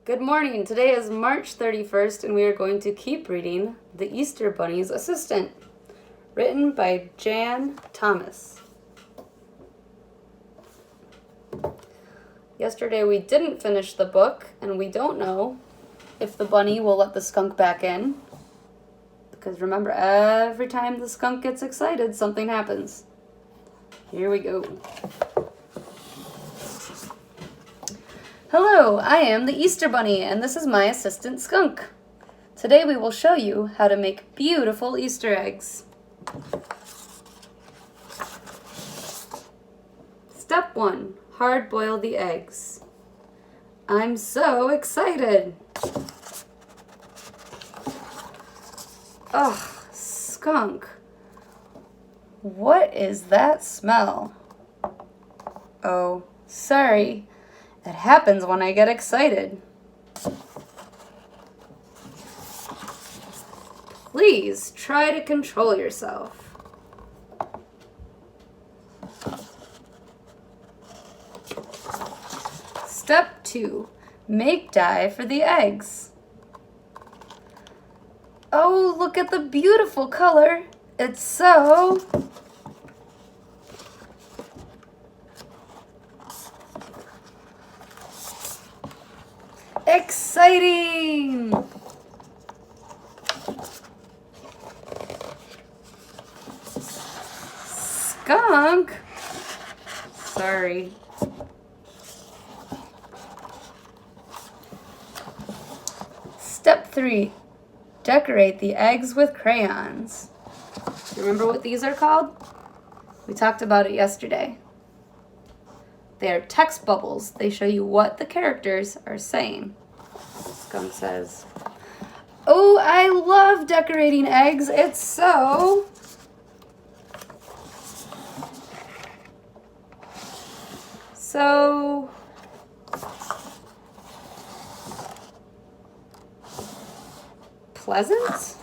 Good morning. Today is March 31st, and we are going to keep reading The Easter Bunny's Assistant, written by Jan Thomas. Yesterday we didn't finish the book, and we don't know if the bunny will let the skunk back in. Because remember, every time the skunk gets excited, something happens. Here we go. Hello, I am the Easter Bunny, and this is my assistant Skunk. Today we will show you how to make beautiful Easter eggs. Step 1. Hard boil the eggs. I'm so excited! Ugh, skunk. What is that smell? Oh, sorry. It happens when I get excited. Please try to control yourself. Step 2. Make dye for the eggs. Oh, look at the beautiful color. It's so exciting! Skunk? Sorry. Step 3. Decorate the eggs with crayons. Remember what these are called? We talked about it yesterday. They are text bubbles. They show you what the characters are saying. Skunk says, "Oh, I love decorating eggs. It's so..." So... pleasant?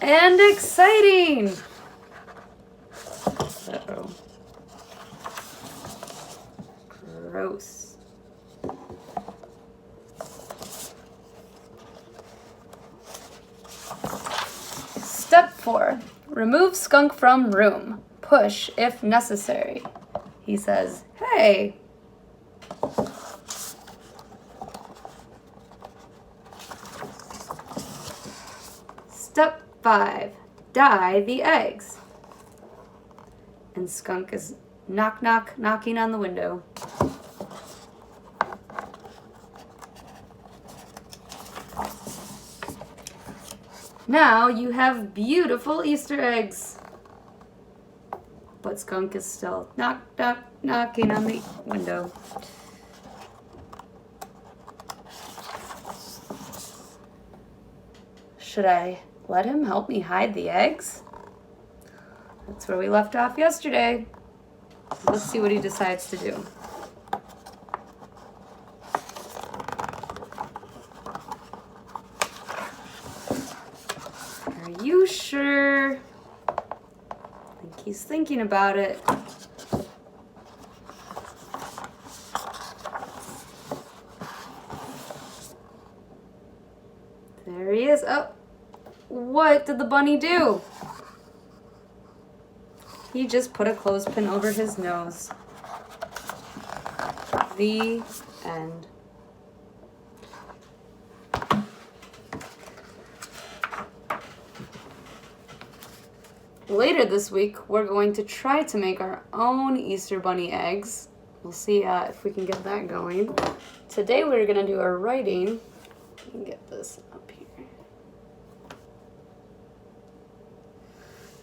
And exciting! Uh-oh. Gross. Step 4. Remove skunk from room. Push if necessary. He says, "Hey." Step 5. Dye the eggs. And skunk is knocking on the window. Now you have beautiful Easter eggs. But skunk is still knocking on the window. Should I let him help me hide the eggs? That's where we left off yesterday. Let's see what he decides to do. Are you sure? I think he's thinking about it. There he is. Oh, what did the bunny do? He just put a clothespin over his nose. The end. Later this week, we're going to try to make our own Easter bunny eggs. We'll see if we can get that going. Today we're going to do our writing. Let me get this up here.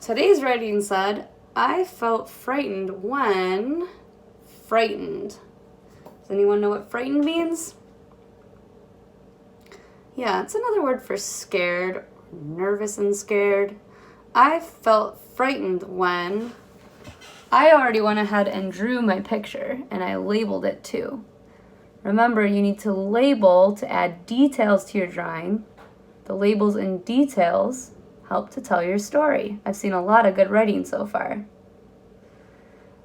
Today's writing said, "I felt frightened when..." Frightened. Does anyone know what frightened means? Yeah, it's another word for scared, nervous and scared. I felt frightened when... I already went ahead and drew my picture, and I labeled it too. Remember, you need to label to add details to your drawing. The labels and details help to tell your story. I've seen a lot of good writing so far.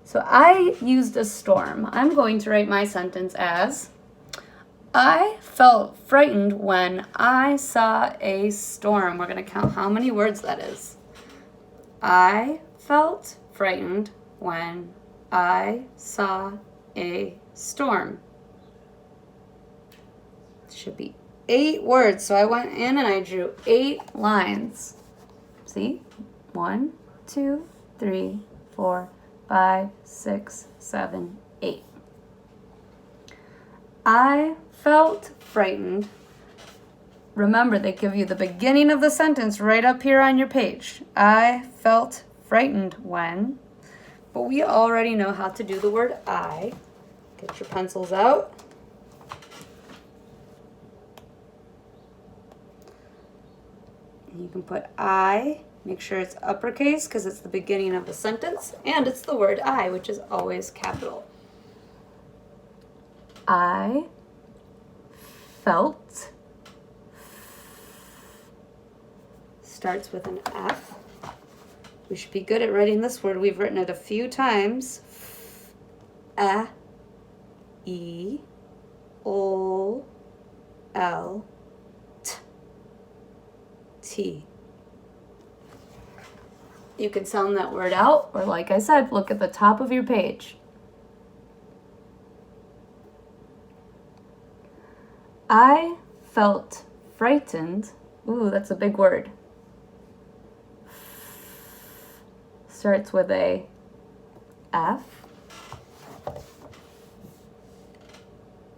So I used a storm. I'm going to write my sentence as, I felt frightened when I saw a storm. We're going to count how many words that is. I felt frightened when I saw a storm. It should be 8 words. So I went in and I drew 8 lines. See? 1, 2, 3, 4, 5, 6, 7, 8. I felt frightened. Remember, they give you the beginning of the sentence right up here on your page. I felt frightened when, but we already know how to do the word I. Get your pencils out. You can put I, make sure it's uppercase because it's the beginning of the sentence, and it's the word I, which is always capital. I felt, starts with an F. We should be good at writing this word. We've written it a few times. A, E, O, L, T, T. You can sound that word out, or like I said, look at the top of your page. I felt frightened. Ooh, that's a big word. Starts with a F.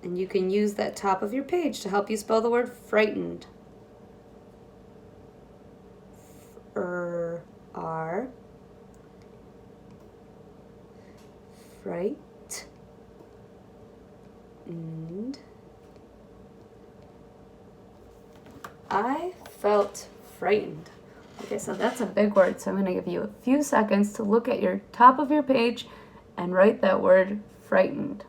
And you can use that top of your page to help you spell the word frightened. R. Fright. And I felt frightened. Okay, so that's a big word, so I'm going to give you a few seconds to look at your top of your page and write that word frightened.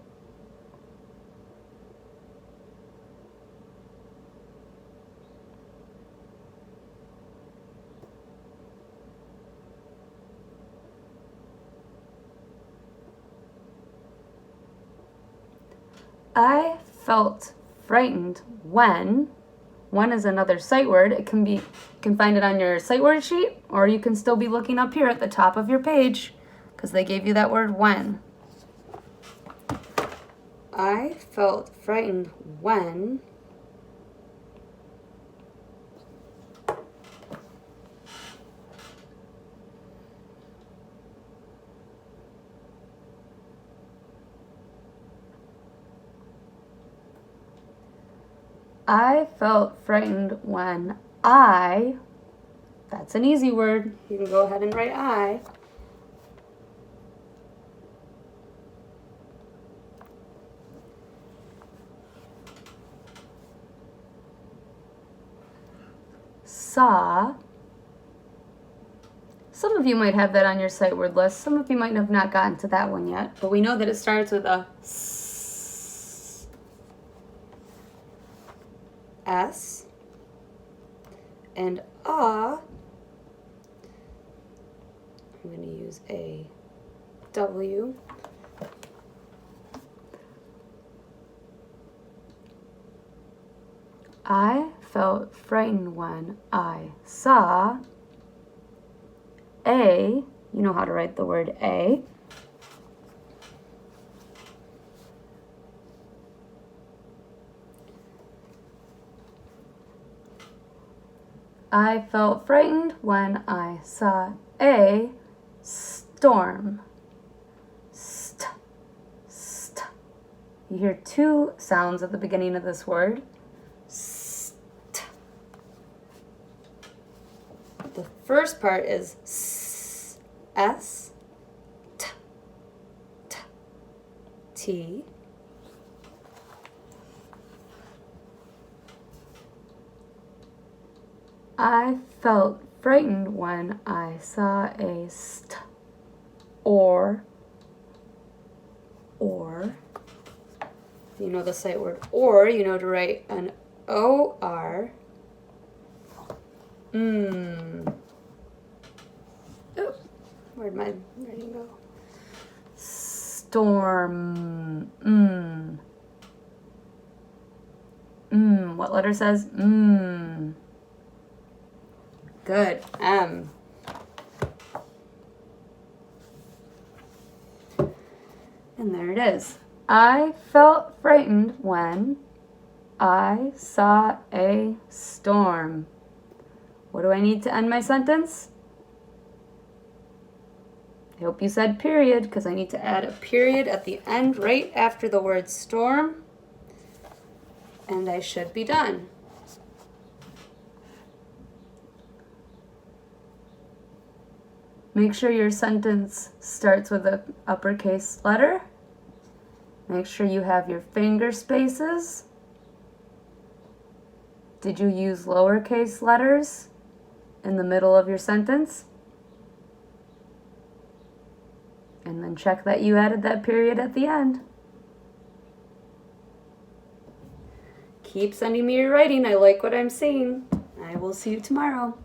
I felt frightened when is another sight word. It can be, you can find it on your sight word sheet, or you can still be looking up here at the top of your page because they gave you that word when. I felt frightened when I, that's an easy word. You can go ahead and write I. Saw. Some of you might have that on your sight word list. Some of you might have not gotten to that one yet, but we know that it starts with a S, and I'm going to use a W. I felt frightened when I saw a, you know how to write the word a. I felt frightened when I saw a storm. St, st. You hear 2 sounds at the beginning of this word. St. The first part is S, T, T, T. I felt frightened when I saw a st, or. You know the sight word or, you know to write an O-R. Oh, where'd my writing go? storm. What letter says Good. M. And there it is. I felt frightened when I saw a storm. What do I need to end my sentence? I hope you said period, because I need to add a period at the end right after the word storm. And I should be done. Make sure your sentence starts with an uppercase letter. Make sure you have your finger spaces. Did you use lowercase letters in the middle of your sentence? And then check that you added that period at the end. Keep sending me your writing. I like what I'm seeing. I will see you tomorrow.